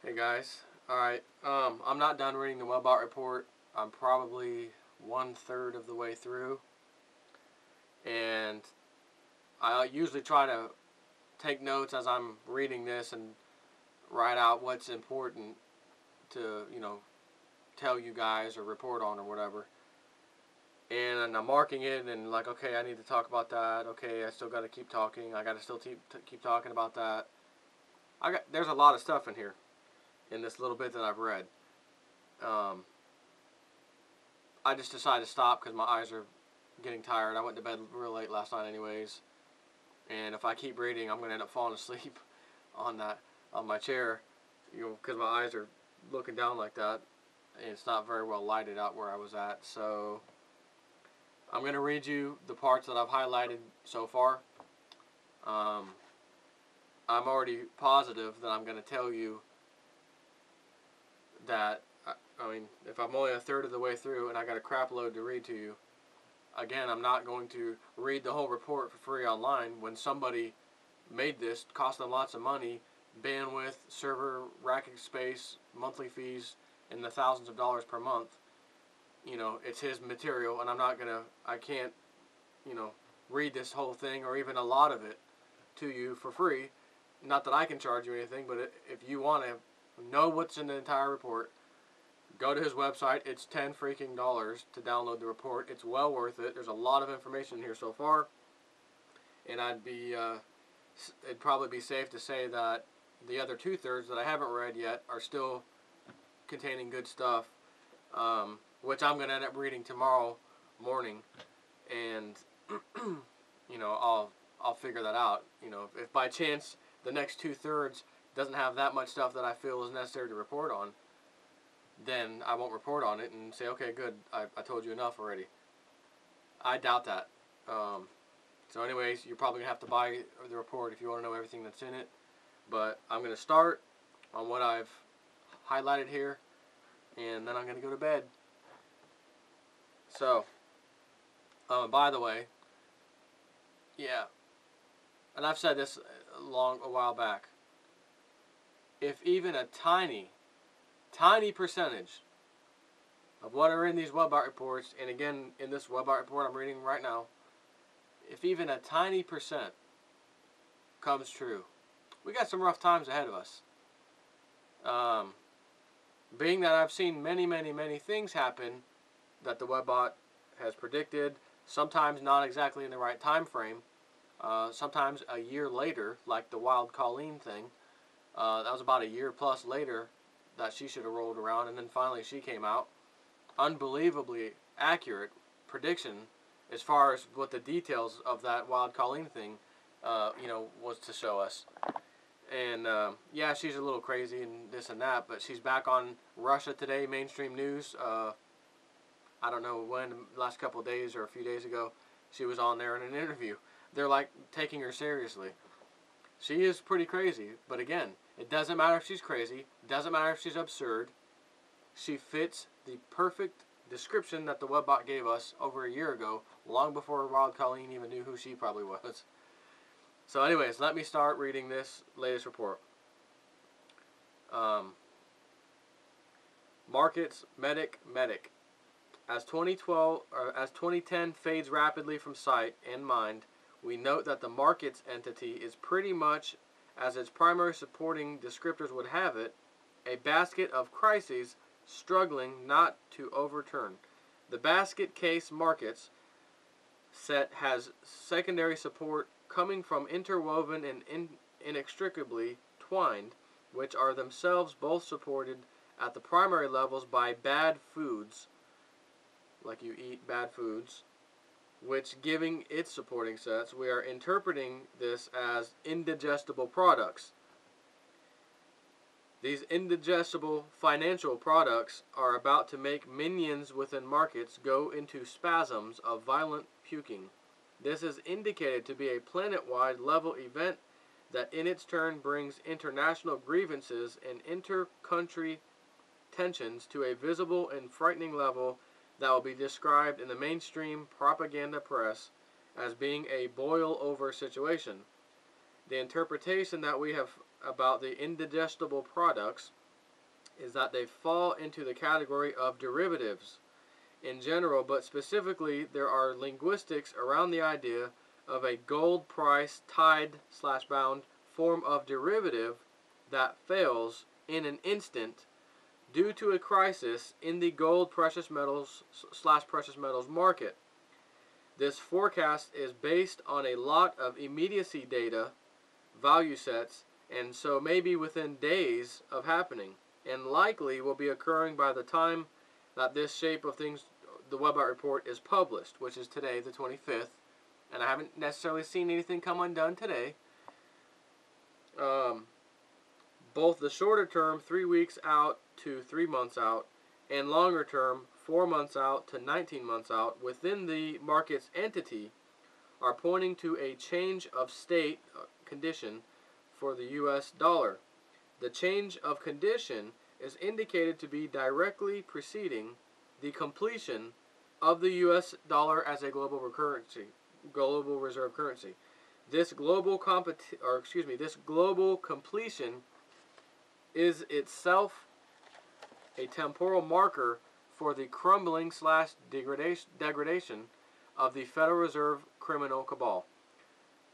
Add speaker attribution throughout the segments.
Speaker 1: Hey guys, alright, I'm not done reading the Webbot report. I'm probably 1/3 of the way through, and I usually try to take notes as I'm reading this and write out what's important to, tell you guys or report on or whatever. And I'm marking it and like, okay, I need to talk about that. Okay, I still got to keep talking. I got to still keep talking about that. There's a lot of stuff in here in this little bit that I've read. I just decided to stop because my eyes are getting tired. I went to bed real late last night anyways, and if I keep reading, I'm gonna end up falling asleep on my chair, because my eyes are looking down like that, and it's not very well lighted out where I was at. So I'm gonna read you the parts that I've highlighted so far. I'm already positive that I'm gonna tell you that. I mean, if I'm only 1/3 of the way through and I got a crap load to read to you, again, I'm not going to read the whole report for free online when somebody made this, cost them lots of money, bandwidth, server, racking space, monthly fees in the thousands of dollars per month. It's his material, and I can't, read this whole thing or even a lot of it to you for free. Not that I can charge you anything, but if you want to know what's in the entire report, go to his website. It's $10 freaking to download the report. It's well worth it. There's a lot of information here so far, and it'd probably be safe to say that the other 2/3 that I haven't read yet are still containing good stuff, which I'm going to end up reading tomorrow morning, and I'll figure that out. If by chance the next 2/3 doesn't have that much stuff that I feel is necessary to report on, then I won't report on it and say, okay, good, I told you enough already. I doubt that. So anyways, you're probably going to have to buy the report if you want to know everything that's in it. But I'm going to start on what I've highlighted here, and then I'm going to go to bed. So, by the way, yeah, and I've said this a while back, if even a tiny percentage of what are in these Webbot reports, and again, in this Webbot report I'm reading right now, if even a tiny percent comes true, we got some rough times ahead of us. Being that I've seen many things happen that the Webbot has predicted, sometimes not exactly in the right time frame, sometimes a year later, like the Wild Colleen thing. That was about a year plus later that she should have rolled around, and then finally she came out. Unbelievably accurate prediction as far as what the details of that Wild Colleen thing, was to show us. And yeah, she's a little crazy and this and that, but she's back on Russia Today mainstream news. I don't know when, the last couple of days or a few days ago, she was on there in an interview. They're like taking her seriously. She is pretty crazy, but again, it doesn't matter if she's crazy, it doesn't matter if she's absurd. She fits the perfect description that the Webbot gave us over a year ago, long before Wild Colleen even knew who she probably was. So anyways, let me start reading this latest report. Markets, medic. As 2010 fades rapidly from sight and mind, we note that the markets entity is pretty much, as its primary supporting descriptors would have it, a basket of crises struggling not to overturn. The basket case markets set has secondary support coming from interwoven and inextricably twined, which are themselves both supported at the primary levels by bad foods, like you eat bad foods, which giving its supporting sets, we are interpreting this as indigestible products. These indigestible financial products are about to make minions within markets go into spasms of violent puking. This is indicated to be a planet-wide level event that in its turn brings international grievances and inter-country tensions to a visible and frightening level that will be described in the mainstream propaganda press as being a boil-over situation. The interpretation that we have about the indigestible products is that they fall into the category of derivatives in general, but specifically there are linguistics around the idea of a gold price tied/bound form of derivative that fails in an instant due to a crisis in the gold precious metals/precious metals market. This forecast is based on a lot of immediacy data, value sets, and so maybe within days of happening, and likely will be occurring by the time that this shape of things, the Webite report, is published, which is today, the 25th, and I haven't necessarily seen anything come undone today. Both the shorter term, 3 weeks out to 3 months out, and longer term, 4 months out to 19 months out, within the market's entity, are pointing to a change of state condition for the US dollar. The change of condition is indicated to be directly preceding the completion of the US dollar as a global reserve currency. This global completion is itself a temporal marker for the crumbling/degradation of the Federal Reserve criminal cabal.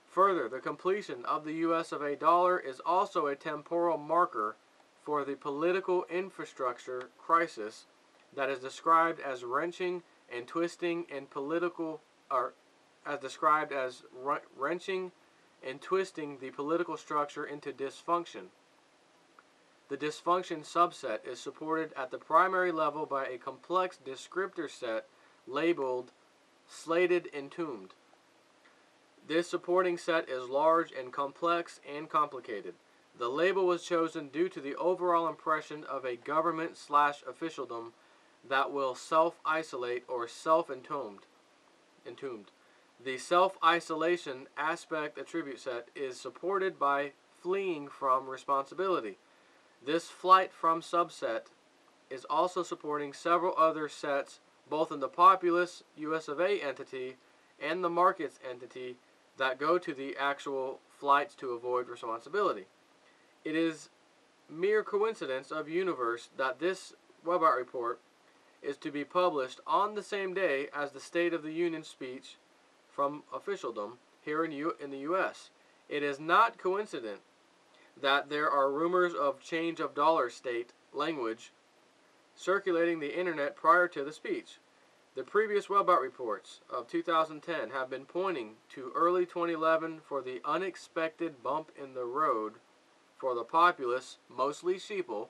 Speaker 1: Further, the completion of the US of A dollar is also a temporal marker for the political infrastructure crisis that is described as wrenching and twisting and twisting the political structure into dysfunction. The dysfunction subset is supported at the primary level by a complex descriptor set labeled slated entombed. This supporting set is large and complex and complicated. The label was chosen due to the overall impression of a government/officialdom that will self-isolate or self-entombed. The self-isolation aspect attribute set is supported by fleeing from responsibility. This flight from subset is also supporting several other sets, both in the populous US of A entity and the markets entity, that go to the actual flights to avoid responsibility. It is mere coincidence of universe that this Webite report is to be published on the same day as the State of the Union speech from officialdom here in the U.S. It is not coincident that there are rumors of change of dollar state language circulating the internet prior to the speech. The previous Webite reports of 2010 have been pointing to early 2011 for the unexpected bump in the road for the populace, mostly sheeple,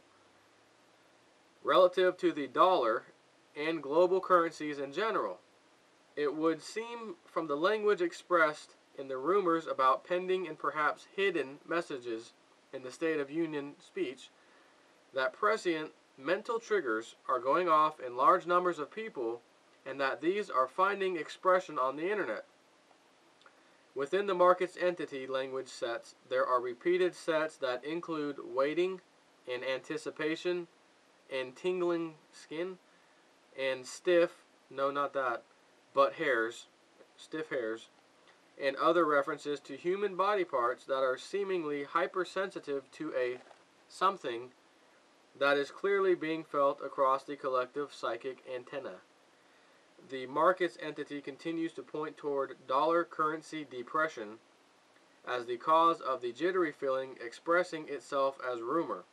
Speaker 1: relative to the dollar and global currencies in general. It would seem from the language expressed in the rumors about pending and perhaps hidden messages in the State of Union speech that prescient mental triggers are going off in large numbers of people, and that these are finding expression on the internet. Within the market's entity language sets, there are repeated sets that include waiting and anticipation and tingling skin and stiff hairs, and other references to human body parts that are seemingly hypersensitive to a something that is clearly being felt across the collective psychic antenna. The markets entity continues to point toward dollar currency depression as the cause of the jittery feeling expressing itself as rumor.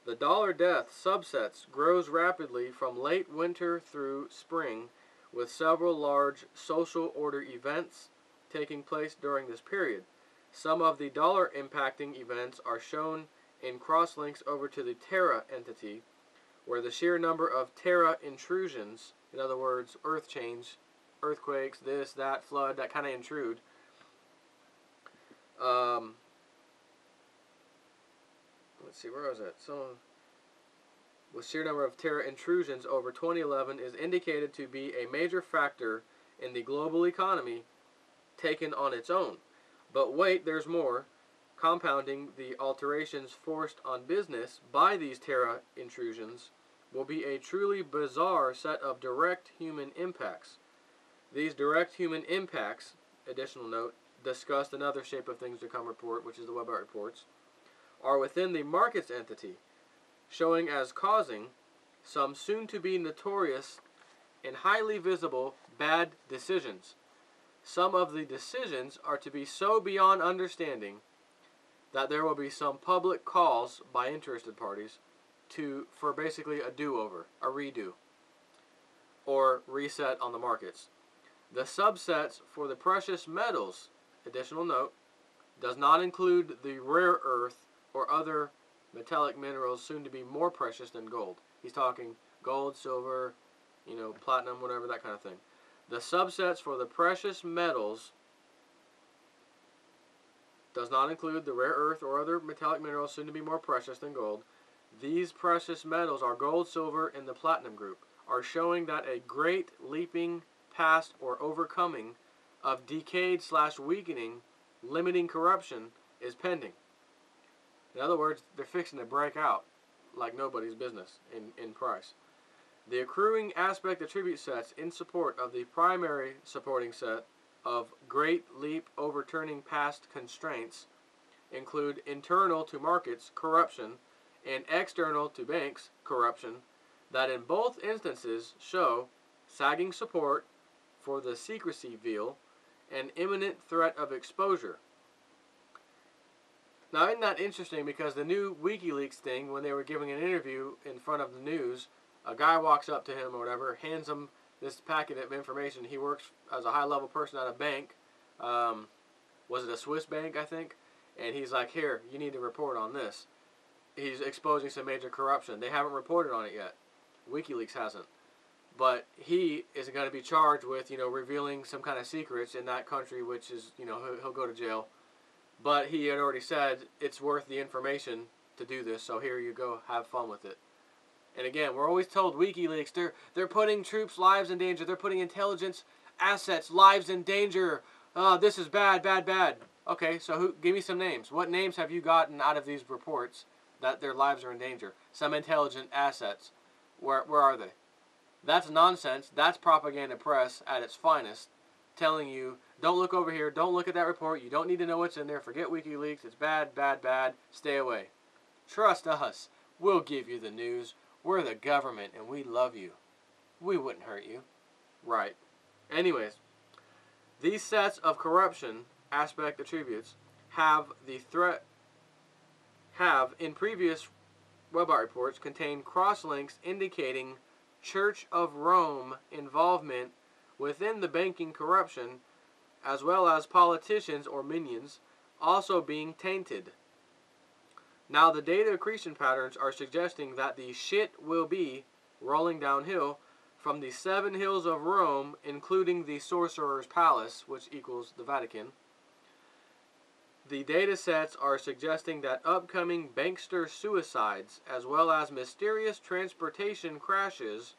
Speaker 1: The dollar death subsets grows rapidly from late winter through spring, with several large social order events taking place during this period. Some of the dollar impacting events are shown in crosslinks over to the Terra entity, where the sheer number of Terra intrusions, in other words, earth change, earthquakes, this, that, flood, that kind of intrude, let's see, where was it? So, with sheer number of Terra intrusions over 2011 is indicated to be a major factor in the global economy taken on its own. But wait, there's more. Compounding the alterations forced on business by these Terra intrusions will be a truly bizarre set of direct human impacts. These direct human impacts, additional note, discussed another Shape of Things to Come report, which is the Webite reports, are within the markets entity. showing as causing some soon-to-be notorious and highly visible bad decisions. Some of the decisions are to be so beyond understanding that there will be some public calls by interested parties for basically a do-over, a redo, or reset on the markets. The subsets for the precious metals, additional note, does not include the rare earth or other metallic minerals soon to be more precious than gold. He's talking gold, silver, platinum, whatever, that kind of thing. The subsets for the precious metals does not include the rare earth or other metallic minerals soon to be more precious than gold. These precious metals are gold, silver, and the platinum group, are showing that a great leaping past or overcoming of decayed/weakening, limiting corruption is pending. In other words, they're fixing to break out like nobody's business in price. The accruing aspect attribute sets in support of the primary supporting set of great leap overturning past constraints include internal to markets corruption and external to banks corruption that in both instances show sagging support for the secrecy veil and imminent threat of exposure. Now, isn't that interesting? Because the new WikiLeaks thing, when they were giving an interview in front of the news, a guy walks up to him or whatever, hands him this packet of information. He works as a high-level person at a bank. Was it a Swiss bank, I think? And he's like, here, you need to report on this. He's exposing some major corruption. They haven't reported on it yet. WikiLeaks hasn't. But he is going to be charged with, revealing some kind of secrets in that country, which is, he'll go to jail. But he had already said it's worth the information to do this, so here you go, have fun with it. And again, we're always told WikiLeaks, they're putting troops' lives in danger. They're putting intelligence assets' lives in danger. This is bad, bad, bad. Okay, so give me some names. What names have you gotten out of these reports that their lives are in danger? Some intelligent assets. Where are they? That's nonsense. That's propaganda press at its finest, telling you, don't look over here, don't look at that report, you don't need to know what's in there, forget WikiLeaks, it's bad, bad, bad, stay away. Trust us. We'll give you the news. We're the government and we love you. We wouldn't hurt you. Right. Anyways, these sets of corruption aspect attributes have in previous WebBot reports contained cross-links indicating Church of Rome involvement within the banking corruption, as well as politicians or minions also being tainted. Now the data accretion patterns are suggesting that the shit will be rolling downhill from the 7 hills of Rome, including the Sorcerer's Palace, which equals the Vatican. The data sets are suggesting that upcoming bankster suicides, as well as mysterious transportation crashes,